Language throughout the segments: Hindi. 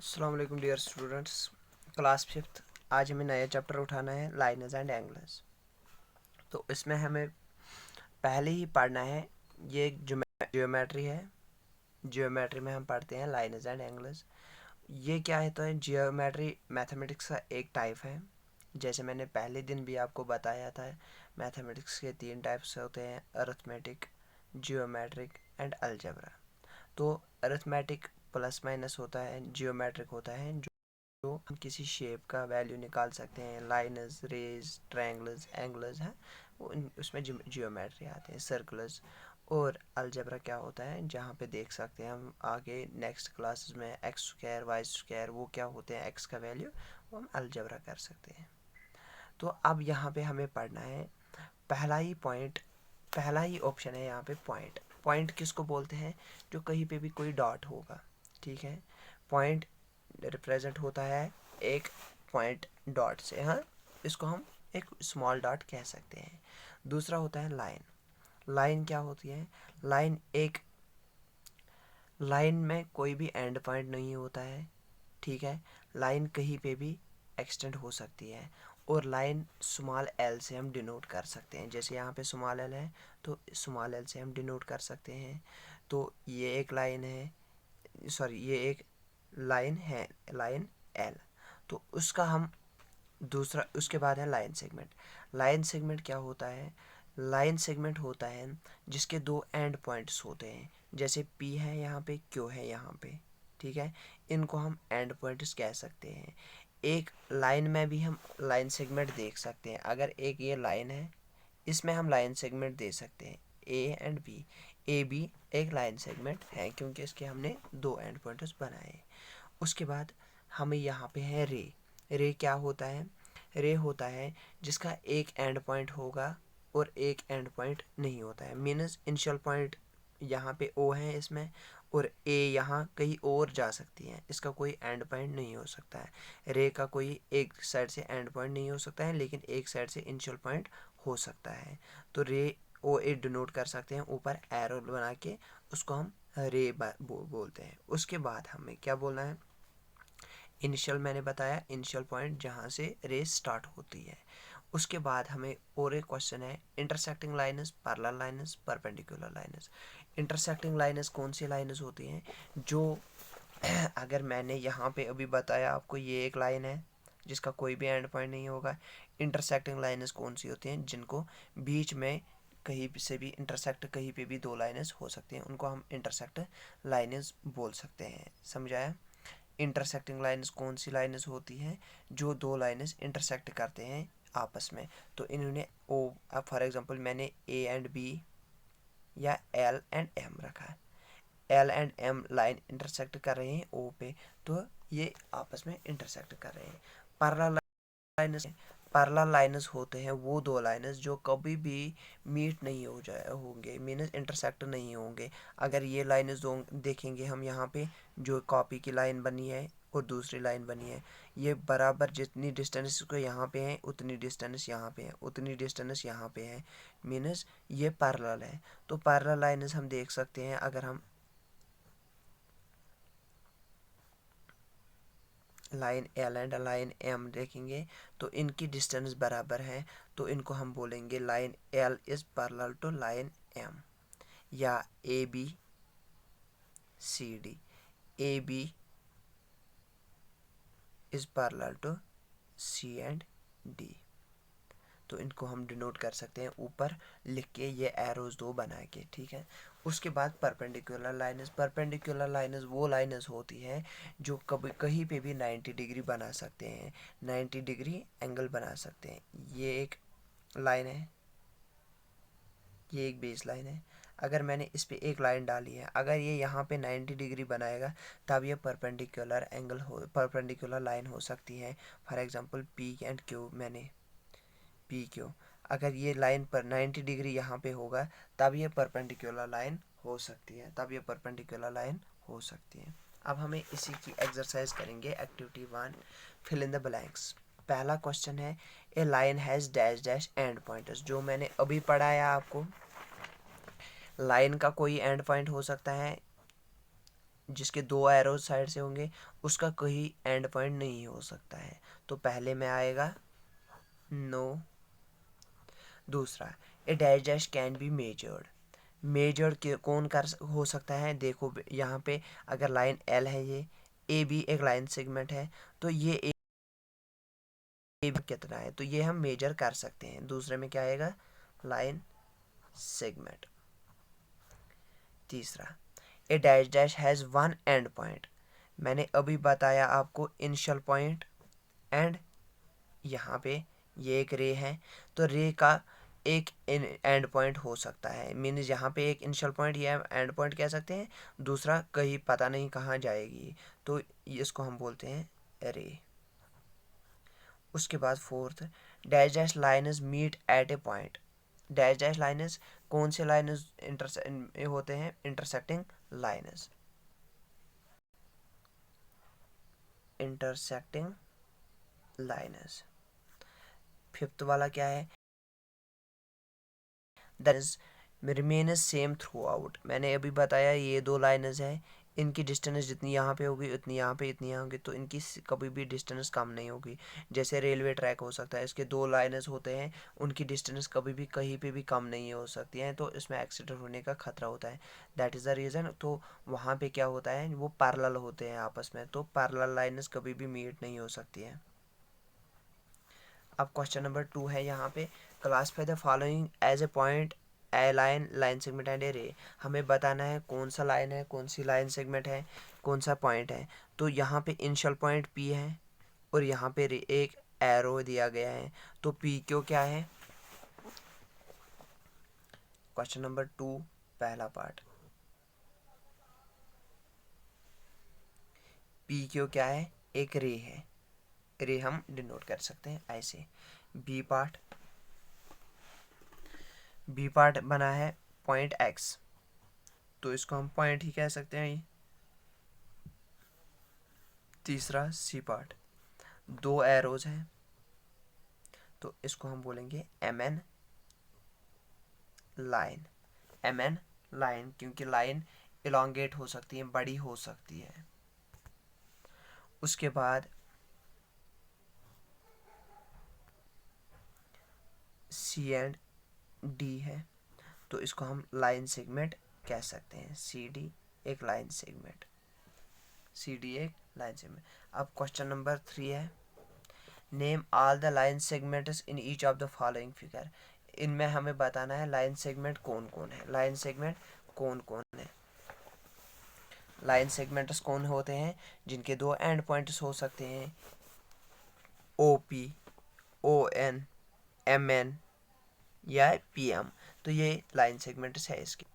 अस्सलाम वालेकुम डियर स्टूडेंट्स, क्लास फिफ्थ। आज हमें नया चैप्टर उठाना है, लाइनर्स एंड एंगलर्स। तो इसमें हमें पहले ही पढ़ना है, ये एक जियोमेट्री है। जियोमेट्री में हम पढ़ते हैं लाइनर्स एंड एंगलर्स। ये क्या है? तो जियोमेट्री मैथमेटिक्स का एक टाइप है। जैसे मैंने पहले दिन भी आपको बताया था, मैथमेटिक्स के 3 टाइप्स होते हैं: अरिथमेटिक, जियोमेट्रिक एंड अलजेब्रा। तो अरिथमेटिक प्लस माइनस होता है, जियोमेट्रिक होता है जो हम किसी शेप का वैल्यू निकाल सकते हैं। लाइनस, रेज, ट्रायंगल्स, एंगलर्स हैं, उसमें जियोमेट्री आते हैं, सर्कुलर्स। और अलजेब्रा क्या होता है, जहाँ पे देख सकते हैं हम आगे नेक्स्ट क्लासेस में, एक्स स्क्वायर, वाई स्क्वायर, वो क्या होते हैं, एक्स का वैल्यू, वो हम अलजेब्रा कर सकते हैं। तो अब यहाँ पे हमें पढ़ना है पहला ही पॉइंट, पहला ही ऑप्शन है यहाँ पे पॉइंट। पॉइंट किसको बोलते हैं? जो कहीं पे भी कोई डॉट होगा, ठीक है। पॉइंट रिप्रेजेंट होता है एक पॉइंट डॉट से, हाँ, इसको हम एक स्मॉल डॉट कह सकते हैं। दूसरा होता है लाइन। लाइन क्या होती है? लाइन एक, लाइन में कोई भी एंड पॉइंट नहीं होता है, ठीक है। लाइन कहीं पे भी एक्सटेंड हो सकती है। और लाइन स्मॉल एल से हम डिनोट कर सकते हैं। जैसे यहाँ पे स्मॉल एल है, तो स्मॉल एल से हम डिनोट कर सकते हैं। तो ये एक लाइन है, सॉरी, ये एक लाइन है, लाइन एल। तो उसका हम दूसरा, उसके बाद है लाइन सेगमेंट। लाइन सेगमेंट क्या होता है? लाइन सेगमेंट होता है जिसके दो एंड पॉइंट्स होते हैं। जैसे पी है यहाँ पे, क्यू है यहाँ पे, ठीक है। इनको हम एंड पॉइंट्स कह सकते हैं। एक लाइन में भी हम लाइन सेगमेंट देख सकते हैं। अगर एक ये लाइन है, इसमें हम लाइन सेगमेंट दे सकते हैं, A and B. A B एक लाइन सेगमेंट है, क्योंकि इसके हमने दो एंड पॉइंट्स बनाए। उसके बाद हमें यहाँ पे है रे। रे क्या होता है? रे होता है जिसका एक एंड पॉइंट होगा और एक एंड पॉइंट नहीं होता है। मीन्स इनिशियल पॉइंट यहाँ पे ओ है इसमें, और ए यहाँ कहीं और जा सकती है, इसका कोई एंड पॉइंट नहीं हो सकता है। रे का कोई एक साइड से एंड पॉइंट नहीं हो सकता है, लेकिन एक साइड से इनिशियल पॉइंट हो सकता है। तो रे ओ ए डिनोट कर सकते हैं ऊपर एरो बना के, उसको हम रे बोलते हैं। उसके बाद हमें क्या बोलना है? इनिशियल, मैंने बताया इनिशियल पॉइंट जहाँ से रेस स्टार्ट होती है। उसके बाद हमें और एक क्वेश्चन है, intersecting lines, parallel lines, perpendicular lines. Intersecting lines कौन सी लाइन्स होती हैं? जो अगर मैंने यहाँ पे अभी बताया आपको, ये एक लाइन है जिसका कोई भी एंड पॉइंट नहीं होगा। इंटरसेक्टिंग लाइन्स कौन सी होती हैं? जिनको बीच में कहीं से भी इंटरसेक्ट, कहीं पे भी दो लाइन्स हो सकती हैं, उनको हम इंटरसेक्ट लाइन्स बोल सकते हैं। समझाया? इंटरसेक्टिंग लाइन्स कौन सी लाइन्स होती हैं? जो दो लाइन्स इंटरसेक्ट करते हैं आपस में। तो इन्होंने ओ, अब फॉर एग्जांपल मैंने ए एंड बी या एल एंड एम रखा है। L and M line intersect कर रहे हैं ओ पे, तो ये आपस में इंटरसेक्ट कर रहे हैं। पैरेलल लाइन्स, पैरेलल लाइन्स होते हैं वो दो लाइन्स जो कभी भी मीट नहीं हो जाए होंगे, मीन्स इंटरसेक्ट नहीं होंगे। अगर ये लाइन्स दो देखेंगे हम, यहाँ पे जो कॉपी की लाइन बनी है और दूसरी लाइन बनी है, ये बराबर जितनी डिस्टेंस को यहाँ पे है उतनी डिस्टेंस यहाँ पे है, उतनी डिस्टेंस यहाँ पे है, मीन्स ये पैरेलल है। तो पैरेलल लाइन्स हम देख सकते हैं, अगर हम line L and line M देखेंगे तो इनकी डिस्टेंस बराबर है, तो इनको हम बोलेंगे line L is parallel to line M. या A B C D, A B is parallel to C and D. तो इनको हम डिनोट कर सकते हैं ऊपर लिख के, ये एरोज दो बना के, ठीक है। उसके बाद परपेंडिकुलर लाइन्स। परपेंडिकुलर लाइन्स वो लाइन्स होती हैं जो कभी कहीं पे भी 90 डिग्री बना सकते हैं, 90 डिग्री एंगल बना सकते हैं। ये एक लाइन है, ये एक बेस लाइन है। अगर मैंने इस पे एक लाइन डाली है, अगर ये यहाँ पे 90 डिग्री बनाएगा, तब ये परपेंडिकुलर एंगल हो, परपेंडिकुलर लाइन हो सकती है। For example P and Q, मैंने पी क्यू, अगर ये लाइन पर 90 डिग्री यहाँ पे होगा, तब ये परपेंडिकुलर लाइन हो सकती है, तब ये परपेंडिकुलर लाइन हो सकती है। अब हमें इसी की एक्सरसाइज करेंगे, activity 1, fill in the blanks. पहला क्वेश्चन है, a line has dash dash end points. जो मैंने अभी पढ़ाया आपको, लाइन का कोई एंड पॉइंट हो सकता है जिसके दो एरो साइड से होंगे उसका कोई एंड पॉइंट नहीं हो सकता है। तो पहले में आएगा नो। दूसरा, a dash dash can be measured. Measured के कौन कर हो सकता है? देखो यहाँ पे अगर लाइन एल है, ये ए बी एक लाइन सेगमेंट है, तो ये ए बी कितना है तो ये हम मेजर कर सकते हैं। दूसरे में क्या आएगा? Line segment. तीसरा, a dash dash has one end point. मैंने अभी बताया आपको इनिशियल पॉइंट एंड यहाँ पे ये एक रे है, तो रे का एक एंड पॉइंट हो सकता है। मीन्स यहाँ पे एक इनिशियल पॉइंट या एंड पॉइंट कह सकते हैं, दूसरा कहीं पता नहीं कहाँ जाएगी, तो इसको हम बोलते हैं रे। उसके बाद fourth, dash dash lines meet at a point. Dash dash lines कौन से लाइन्स होते हैं? Intersecting lines. Intersecting lines. Fifth वाला क्या है? That is remain same throughout. मैंने अभी बताया ये दो लाइन्स है, इनकी डिस्टेंस जितनी यहाँ पे होगी उतनी यहाँ पे, इतनी यहाँ होगी, तो इनकी कभी भी डिस्टेंस कम नहीं होगी। जैसे रेलवे ट्रैक हो सकता है, इसके दो लाइन्स होते हैं, उनकी डिस्टेंस कभी भी कहीं पे भी कम नहीं हो सकती है, तो इसमें एक्सीडेंट होने का खतरा होता है। That is the reason. तो वहाँ पे क्या होता है, वो पैरेलल होते हैं आपस में, तो पैरेलल लाइन्स कभी भी मीट नहीं हो सकती है। अब क्वेश्चन नंबर 2 है यहाँ पे, classify the following as a point, a line, line segment and a ray. हमें बताना है कौन सा लाइन है, कौन सी लाइन सेगमेंट है, कौन सा पॉइंट है। तो यहाँ पे इनिशियल पॉइंट पी है और यहाँ पे एक एरो दिया गया है, तो पी क्यू क्या है? क्वेश्चन नंबर 2 पहला पार्ट, पी क्यू क्या है? एक रे है, रे हम डिनोट कर सकते हैं ऐसे। बी पार्ट, बी पार्ट बना है पॉइंट एक्स, तो इसको हम पॉइंट ही कह सकते हैं। तीसरा सी पार्ट, दो एरोज हैं, तो इसको हम बोलेंगे M N line. M N line, क्योंकि लाइन इलोंगेट हो सकती है, बड़ी हो सकती है। उसके बाद सी एंड डी है, तो इसको हम लाइन सेगमेंट कह सकते हैं। सी डी एक लाइन सेगमेंट, सी डी एक लाइन सेगमेंट। अब क्वेश्चन नंबर 3 है, name all the line segments in each of the following figure. इनमें हमें बताना है लाइन सेगमेंट कौन कौन है, लाइन सेगमेंट कौन कौन है। लाइन सेगमेंट्स कौन होते हैं? जिनके दो एंड पॉइंट्स हो सकते हैं, O P, O N, M N या पी एम, तो ये लाइन सेगमेंट्स है इसके।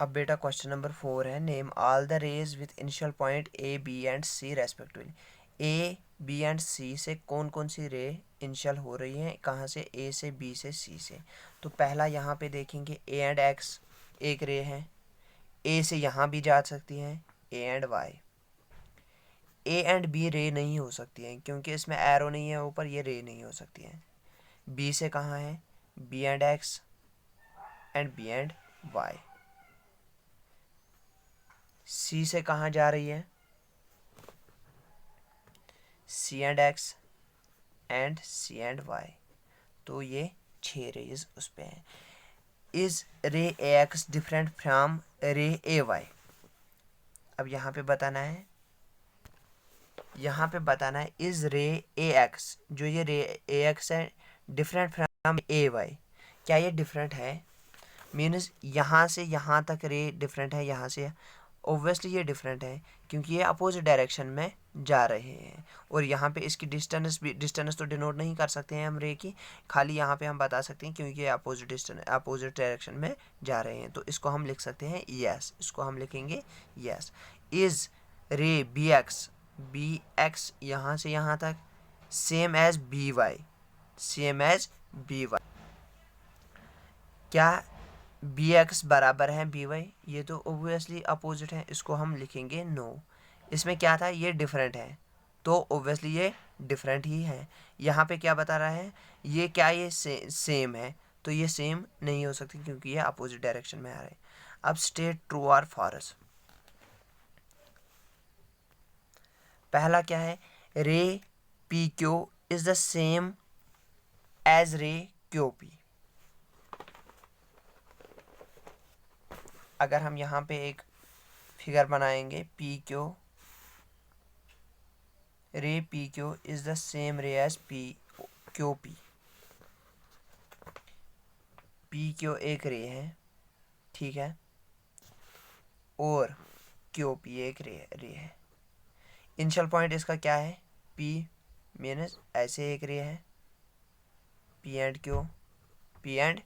अब बेटा क्वेश्चन नंबर 4 है, name all the rays with initial point A B and C respectively. A B and C से कौन कौन सी रे इनिशियल हो रही हैं? कहाँ से? ए से, बी से, सी से। तो पहला यहाँ पे देखेंगे ए एंड एक्स एक रे है, ए से यहाँ भी जा सकती हैं A and Y. A and B ray नहीं हो सकती हैं क्योंकि इसमें एरो नहीं है ऊपर, ये रे नहीं हो सकती हैं। बी से कहाँ है? B and X and B and Y. C से कहाँ जा रही है? C and X and C and Y, तो ये 6 रेज उस पे हैं। इज रे ए एक्स डिफरेंट फ्रॉम रे ए वाई। अब यहाँ पे बताना है, यहाँ पे बताना है इज रे ए एक्स, जो ये रे ए एक्स है, डिफरेंट फ्रॉम ए वाई। क्या ये डिफरेंट है? मीन्स यहाँ से यहाँ तक रे डिफरेंट है, यहाँ से ओब्वियसली ये डिफरेंट है क्योंकि ये अपोजिट डायरेक्शन में जा रहे हैं। और यहाँ पे इसकी डिस्टेंस भी, डिस्टेंस तो डिनोट नहीं कर सकते हैं हम रे की, खाली यहाँ पे हम बता सकते हैं क्योंकि ये अपोजिट डिस्टेंस, अपोजिट डायरेक्शन में जा रहे हैं, तो इसको हम लिख सकते हैं यस। इसको हम लिखेंगे yes. Is ray B X यहाँ से यहाँ तक same as B Y, same as B Y. क्या बी एक्स बराबर है बी वाई? ये तो ओब्वियसली अपोजिट है, इसको हम लिखेंगे नो। इसमें क्या था? ये डिफरेंट है, तो ओब्वियसली ये डिफरेंट ही है। यहाँ पे क्या बता रहा है? ये क्या ये सेम है, तो ये सेम नहीं हो सकती क्योंकि ये अपोजिट डायरेक्शन में आ रहे हैं। अब स्टेट ट्रू और फॉल्स। पहला क्या है, ray P Q is the same as ray Q P. अगर हम यहाँ पे एक फिगर बनाएंगे, P Q, ray P Q is the same ray as P Q P. P Q एक रे है, ठीक है, और क्यू पी एक रे है। इनिशियल पॉइंट इसका क्या है, पी मीनस ऐसे एक रे है, P and Q, P and,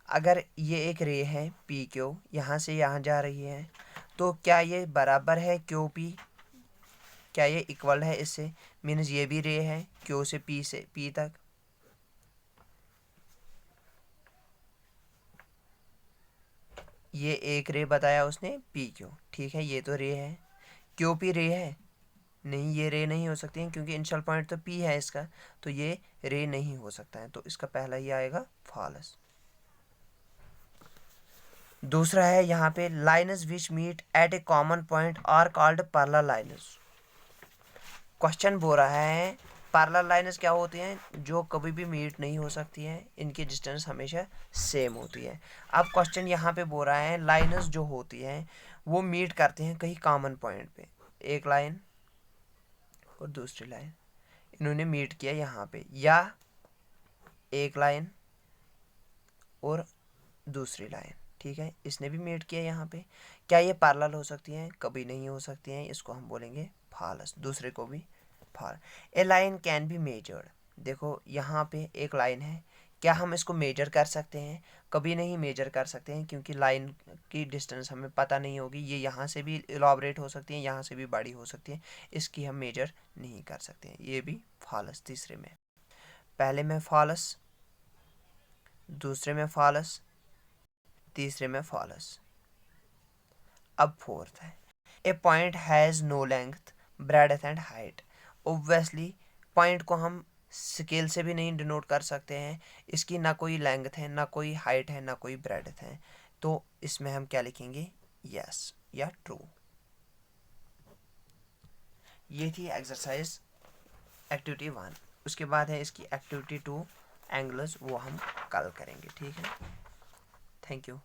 अगर ये एक रे है पी क्यू, यहाँ से यहाँ जा रही है, तो क्या ये बराबर है क्यू पी, क्या ये इक्वल है इससे, मीनस ये भी रे है क्यू से पी तक, ये एक रे बताया उसने पी क्यू, ठीक है, ये तो रे है, क्यू पी रे है नहीं, ये रे नहीं हो सकती है क्योंकि इनिशियल पॉइंट तो पी है इसका, तो ये रे नहीं हो सकता है, तो इसका पहला ही आएगा फॉल्स। दूसरा है यहाँ पे, lines which meet at a common point are called parallel lines. Question बोल रहा है पैरेलल लाइन्स क्या होती हैं, जो कभी भी मीट नहीं हो सकती हैं, इनकी डिस्टेंस हमेशा सेम होती है। अब क्वेश्चन यहाँ पे बोल रहा है लाइन्स जो होती हैं वो मीट करते हैं कहीं कॉमन पॉइंट पे, एक लाइन और दूसरी लाइन, इन्होंने मीट किया यहाँ पे, या एक लाइन और दूसरी लाइन, ठीक है, इसने भी मीट किया यहाँ पे, क्या ये पैरेलल हो सकती हैं, कभी नहीं हो सकती हैं, इसको हम बोलेंगे फॉल्स, दूसरे को भी false. A line can be measured, देखो यहाँ पे एक लाइन है, क्या हम इसको मेजर कर सकते हैं, कभी नहीं मेजर कर सकते हैं क्योंकि लाइन की डिस्टेंस हमें पता नहीं होगी, ये यहाँ से भी इलाबरेट हो सकती है, यहाँ से भी बड़ी हो सकती है, इसकी हम मेजर नहीं कर सकते हैं, ये भी फॉल्स। तीसरे में, पहले में फॉल्स, दूसरे में फॉल्स, तीसरे में फॉल्स। अब फोर्थ है, a point has no length breadth and height. Obviously point को हम स्केल से भी नहीं डिनोट कर सकते हैं, इसकी ना कोई लेंथ है, ना कोई हाइट है, ना कोई ब्रेडथ है, तो इसमें हम क्या लिखेंगे, यस या ट्रू। ये थी एक्सरसाइज एक्टिविटी 1। उसके बाद है इसकी एक्टिविटी 2 एंगल्स, वो हम कल करेंगे, ठीक है। Thank you.